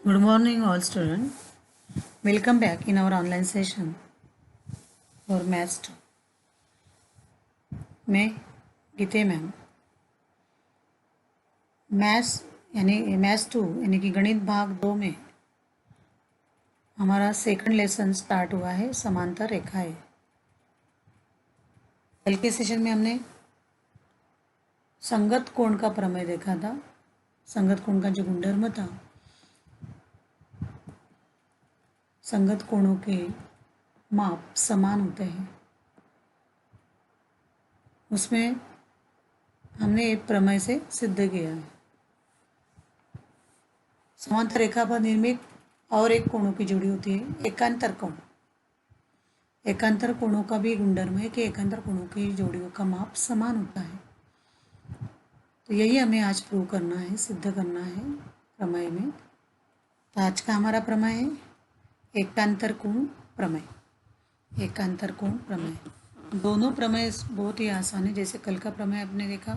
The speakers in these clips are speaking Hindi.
Good morning, all students. Welcome back in our online session for Maths 2. मैं गीते मैम मैथ्स 2 यानी कि गणित भाग 2 में हमारा सेकंड लेसन स्टार्ट हुआ है, समांतर रेखाएं। कल के सेशन में हमने संगत कोण का प्रमेय देखा था। संगत कोण का जो गुणधर्म था, संगत कोणों के माप समान होते हैं, उसमें हमने एक प्रमेय से सिद्ध किया है। समांतर रेखा पर निर्मित और एक कोणों की जोड़ी होती है एकांतर कोण। एकांतर कोणों का भी गुणधर्म है कि एकांतर कोणों की जोड़ियों का माप समान होता है। तो यही हमें आज प्रूव करना है, सिद्ध करना है प्रमेय में। तो आज का हमारा प्रमेय है एकांतर कोण प्रमेय। एकांतर कोण प्रमेय, दोनों प्रमेय बहुत ही आसान है। जैसे कल का प्रमेय आपने देखा,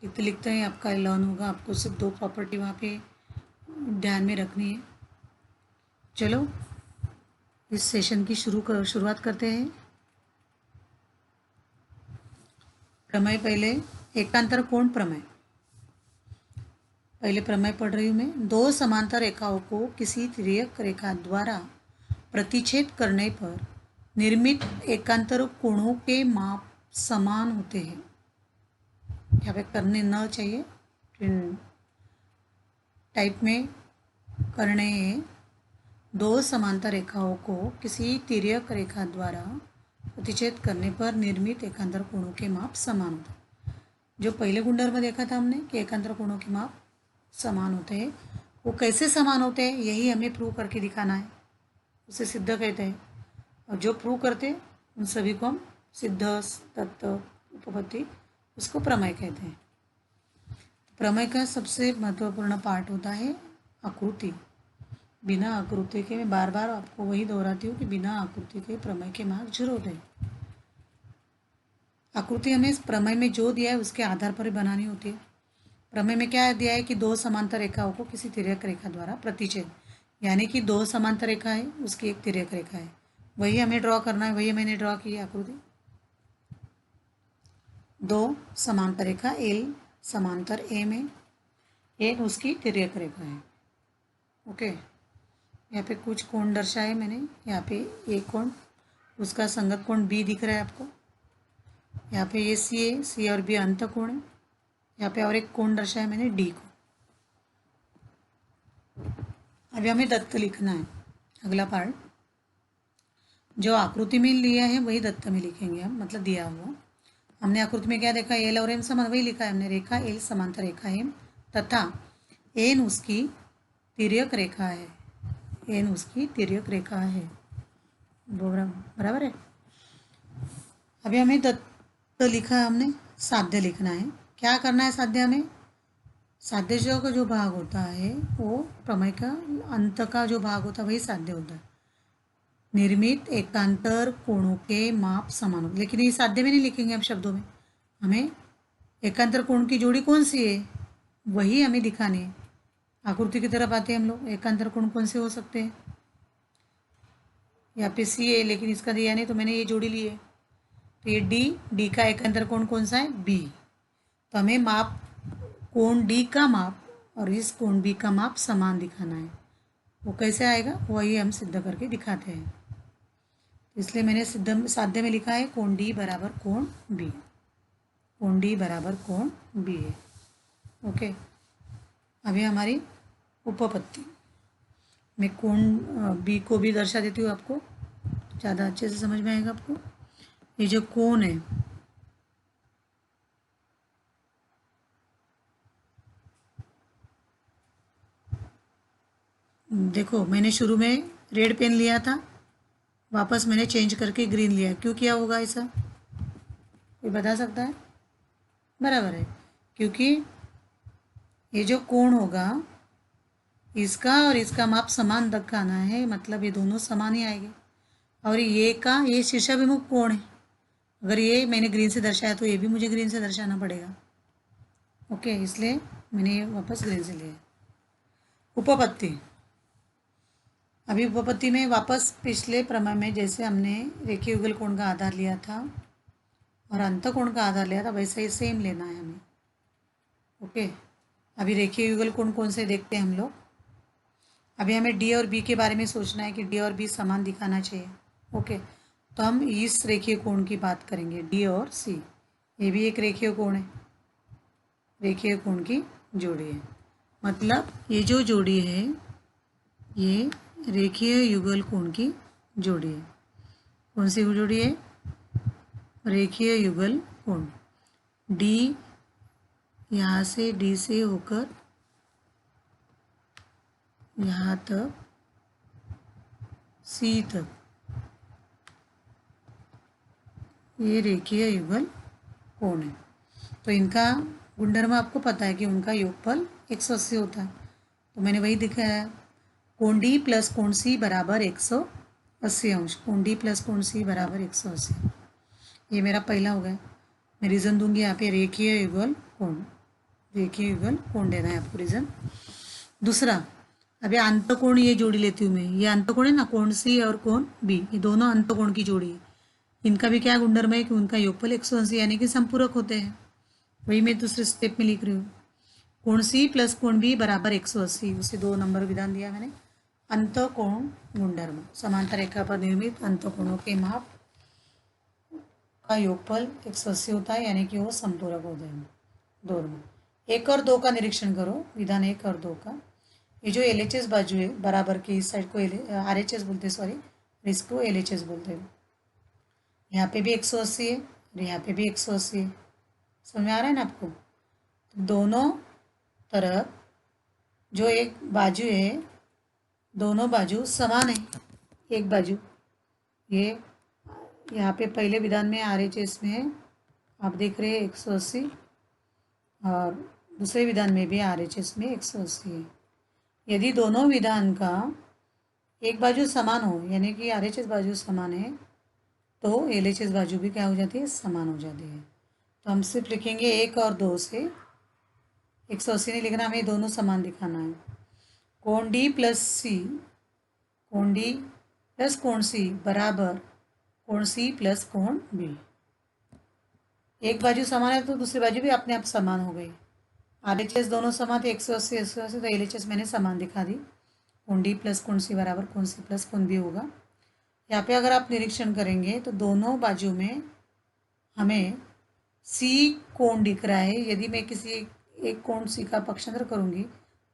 लिखते लिखते ही आपका लर्न होगा। आपको सिर्फ दो प्रॉपर्टी वहाँ पे ध्यान में रखनी है। चलो इस सेशन की शुरुआत करते हैं। प्रमेय पहले एकांतर कोण प्रमेय। पहले प्रमेय पढ़ रही हूँ मैं। दो समांतर रेखाओं को किसी तिर्यक रेखा द्वारा प्रतिच्छेद करने पर निर्मित एकांतर कोणों के माप समान होते हैं। यहाँ पे करने न चाहिए, टाइप में करने हैं। दो समांतर रेखाओं को किसी तिर्यक रेखा द्वारा प्रतिच्छेद करने पर निर्मित एकांतर कोणों के माप समान होते हैं। जो पहले गुणधर्म देखा था हमने कि एकांतर कोणों के माप समान होते हैं, वो कैसे समान होते हैं यही हमें प्रूव करके दिखाना है। उसे सिद्ध कहते हैं। और जो प्रूव करते हैं उन सभी को हम सिद्ध, तत्व, उपपत्ति, उसको प्रमेय कहते हैं। प्रमेय का सबसे महत्वपूर्ण पार्ट होता है आकृति। बिना आकृति के, मैं बार बार आपको वही दोहराती हूँ कि बिना आकृति के प्रमेय के मार्क जीरो होते हैं। आकृति हमें इस प्रमेय में जो दिया है उसके आधार पर ही बनानी होती है। प्रमेय में क्या दिया है कि दो समांतर रेखाओं को किसी तिर्यक रेखा द्वारा प्रतिच्छेद, यानी कि दो समांतर रेखा है, उसकी एक तिर्यक रेखा है, वही हमें ड्रॉ करना है। वही मैंने ड्रॉ की आकृति। दो समांतर रेखा एल समांतर ए में, एन उसकी तिर्यक रेखा है। ओके, यहाँ पे कुछ कोण दर्शाए मैंने। यहाँ पे एक कोण, उसका संगत कोण बी दिख रहा है आपको। यहाँ पे ये सी और बी अंत कोण है। यहाँ पे और एक कोण दर्शाया मैंने डी को। अभी हमें दत्त लिखना है। अगला पार्ट जो आकृति में लिया है वही दत्त में लिखेंगे हम, मतलब दिया हुआ। हमने आकृति में क्या देखा, एल और एम समान, वही लिखा है हमने। रेखा एल समांतर रेखा एम तथा एन उसकी तिर्यक रेखा है। एन उसकी तिर्यक रेखा है, बराबर है। अभी हमें दत्त लिखा है हमने, साध्य लिखना है। क्या करना है साध्य में? साध्य जो भाग होता है वो प्रमेय का अंत का जो भाग होता है वही साध्य होता है। निर्मित एकांतर कोणों के माप समान होते, लेकिन ये साध्य में नहीं लिखेंगे हम शब्दों में। हमें एकांतर कोण की जोड़ी कौन सी है वही हमें दिखानी है। आकृति की तरफ आते हैं हम लोग। एकांतर कोण कौन से हो सकते हैं? यहाँ पे सी है लेकिन इसका दिया नहीं, तो मैंने ये जोड़ी ली है। तो ये डी का एकांतर कोण कौन सा है? बी। तो हमें माप कोण डी का माप और इस कोण बी का माप समान दिखाना है। वो कैसे आएगा वही हम सिद्ध करके दिखाते हैं। इसलिए मैंने साध्य में लिखा है कोण डी बराबर कोण बी। कोण डी बराबर कोण बी है। ओके, अभी हमारी उपपत्ति। मैं कोण बी को भी दर्शा देती हूँ आपको, ज़्यादा अच्छे से समझ में आएगा आपको। ये जो कोण है, देखो मैंने शुरू में रेड पेन लिया था, वापस मैंने चेंज करके ग्रीन लिया। क्यों किया होगा ऐसा, कोई बता सकता है? बराबर है, क्योंकि ये जो कोण होगा इसका और इसका माप समान दिखाना है, मतलब ये दोनों समान ही आएंगे। और ये शीर्षाभिमुख कोण है। अगर ये मैंने ग्रीन से दर्शाया तो ये भी मुझे ग्रीन से दर्शाना पड़ेगा। ओके, इसलिए मैंने ये वापस ग्रीन से लिया। उपपत्ति, अभी उपपत्ति में वापस पिछले प्रमेय में जैसे हमने रेखीय युगल कोण का आधार लिया था और अंतःकोण का आधार लिया था, वैसे ही सेम लेना है हमें। ओके, अभी रेखीय युगल कोण कौन से देखते हैं हम लोग। अभी हमें डी और बी के बारे में सोचना है कि डी और बी समान दिखाना चाहिए। ओके, तो हम इस रेखीय कोण की बात करेंगे, डी और सी। ये भी एक रेखीय कोण है, रेखीय कोण की जोड़ी है। मतलब ये जो जोड़ी है ये रेखीय युगल कोण की जोड़ी है। कौन सी जोड़ी है? रेखीय युगल कोण। डी यहाँ से डी से होकर यहाँ तक सी तक ये रेखीय युगल कोण है। तो इनका गुणधर्म आपको पता है कि उनका योगफल 180 होता है। तो मैंने वही दिखाया, कोण डी प्लस कोण सी बराबर 180 अंश। कोण डी प्लस कोण सी बराबर 180। ये मेरा पहला हो गया। मैं रीज़न दूंगी यहाँ पे, रेखीय युगल कोण। रेखीय युगल कोण देना है आपको रीज़न। दूसरा, अभी अंतःकोण ये जोड़ी लेती हूँ मैं। ये अंतःकोण है ना, कोण सी और कोण बी, ये दोनों अंतःकोण की जोड़ी है। इनका भी क्या गुणधर्म है कि उनका योगफल 180 यानी कि समपूरक होते हैं। वही मैं दूसरे स्टेप में लिख रही हूँ, कोण सी प्लस कोण बी बराबर 180। उसे 2 नंबर विधान दिया मैंने। अंतःकोण गुणधर्म, समांतर रेखा पर निर्मित अंतःकोणों के माप का योगफल 180 होता है, यानी कि वो समपूरक होते हैं दोनों। 1 और 2 का निरीक्षण करो, विधान 1 और 2 का। ये जो LHS बाजू है बराबर की, इस साइड को RHS बोलते हैं, सॉरी, इसको LHS बोलते हैं। यहाँ पे भी 180 है और यहाँ पे भी 180 है। समझ में आ रहा है ना आपको? तो दोनों तरफ जो एक बाजू है, दोनों बाजू समान है। एक बाजू ये यहाँ पे पहले विधान में RHS में आप देख रहे हैं 180 और दूसरे विधान में भी RHS में 180 है। यदि दोनों विधान का एक बाजू समान हो, यानी कि RHS बाजू समान है, तो LHS बाजू भी क्या हो जाती है? समान हो जाती है। तो हम सिर्फ लिखेंगे 1 और 2 से 180 नहीं लिखना, हमें दोनों समान दिखाना है। कोण डी प्लस सी, कोण डी प्लस कोण सी बराबर कोण सी प्लस कोण बी। एक बाजू समान है तो दूसरी बाजू भी अपने आप समान हो गई। RHS दोनों समान थे, 180 180, तो LHS मैंने समान दिखा दी। कोण डी प्लस कोण सी बराबर कोण सी प्लस कोण बी होगा। यहाँ पे अगर आप निरीक्षण करेंगे तो दोनों बाजू में हमें सी कोण दिख रहा है। यदि मैं किसी एक कोण सी का पक्षांतर करूँगी तो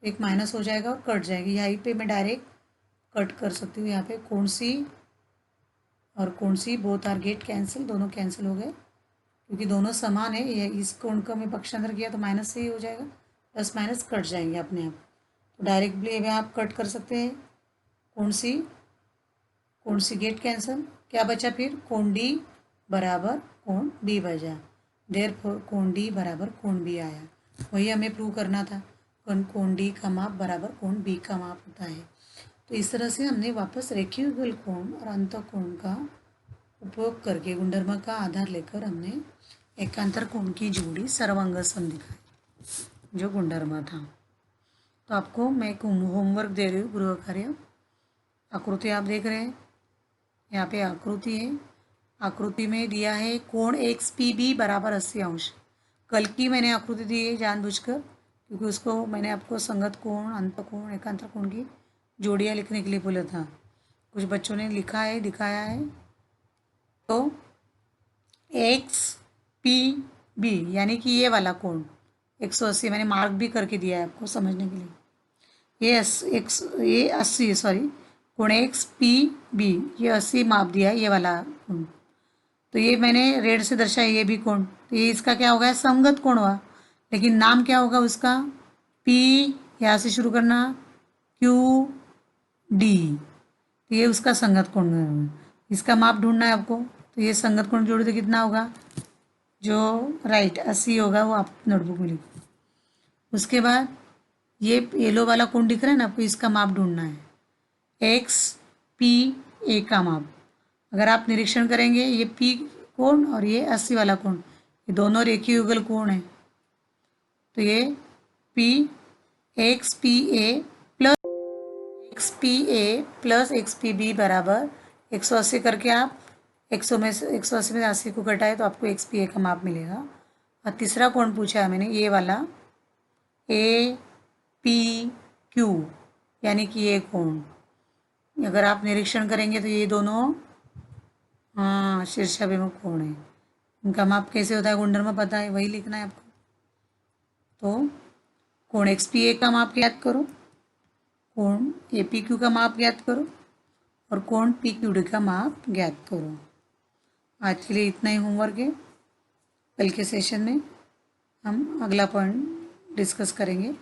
एक माइनस हो जाएगा और कट जाएगी। यहाँ पे मैं डायरेक्ट कट कर सकती हूँ। यहाँ पे कोण सी और कोण C both are get cancel, दोनों कैंसिल हो गए क्योंकि दोनों समान है। ये इस कोण का मैं पक्षांतर किया तो माइनस से ही हो जाएगा, प्लस माइनस कट जाएंगे अपने आप। तो डायरेक्टली में आप कट कर सकते हैं। कोण सी गेट कैंसिल, क्या बचा फिर? कोण डी बराबर कोण बी बचा। देयरफॉर कोण डी बराबर कोण बी आया। वही हमें प्रूव करना था, कोण डी का माप बराबर कोण बी का माप होता है। तो इस तरह से हमने वापस रेखीय युगल कोण और अंतःकोण का उपयोग करके गुणधर्म का आधार लेकर हमने एकांतर कोण की जोड़ी सर्वांग सम दिखाई, जो गुणधर्म था। तो आपको मैं एक होमवर्क दे रही हूँ, गृह कार्य। आकृति आप देख रहे हैं, यहाँ पे आकृति है। आकृति में दिया है कोण XPB बराबर 80 अंश। कल की मैंने आकृति दी है जानबूझकर, क्योंकि उसको मैंने आपको संगत कोण, अंतःकोण, एकांतर कोण की जोड़ियाँ लिखने के लिए बोला था। कुछ बच्चों ने लिखा है, दिखाया है। तो XPB यानी कि ये वाला कोण 180 मैंने मार्क भी करके दिया है आपको समझने के लिए। ये 80, सॉरी, कोण XPB ये 80 माप दिया है, ये वाला कोण। तो ये मैंने रेड से दर्शाया, ये भी कोण। तो ये इसका क्या होगा? संगत कोण हुआ। लेकिन नाम क्या होगा उसका? P, यहाँ से शुरू करना, QD। तो ये उसका संगत कोण है। इसका माप ढूंढना है आपको। तो ये संगत कोण जोड़ दे, कितना होगा? जो राइट 80 होगा वो आप नोटबुक में लिखो। उसके बाद ये येलो वाला कोण दिख रहा है ना आपको, इसका माप ढूंढना है, XPA का माप। अगर आप निरीक्षण करेंगे, ये P कोण और ये 80 वाला कोण, ये दोनों रेखीय युगल कोण है। तो ये XPA plus XPA plus XPB बराबर 180 करके आप 180 में 80 को घटाए तो आपको XPA का माप मिलेगा। और तीसरा कोण पूछा है मैंने ये वाला APQ, यानी कि ये कोण, अगर आप निरीक्षण करेंगे तो ये दोनों हाँ शीर्षाभिमुख कोण है। इनका माप कैसे होता है गुणधर्म पता है, वही लिखना है आपको। तो कोण XPA का माप ज्ञात करो, कोण APQ का माप ज्ञात करो और कोण PQD का माप ज्ञात करो। आज के लिए इतना ही होमवर्क है। कल के सेशन में हम अगला पॉइंट डिस्कस करेंगे।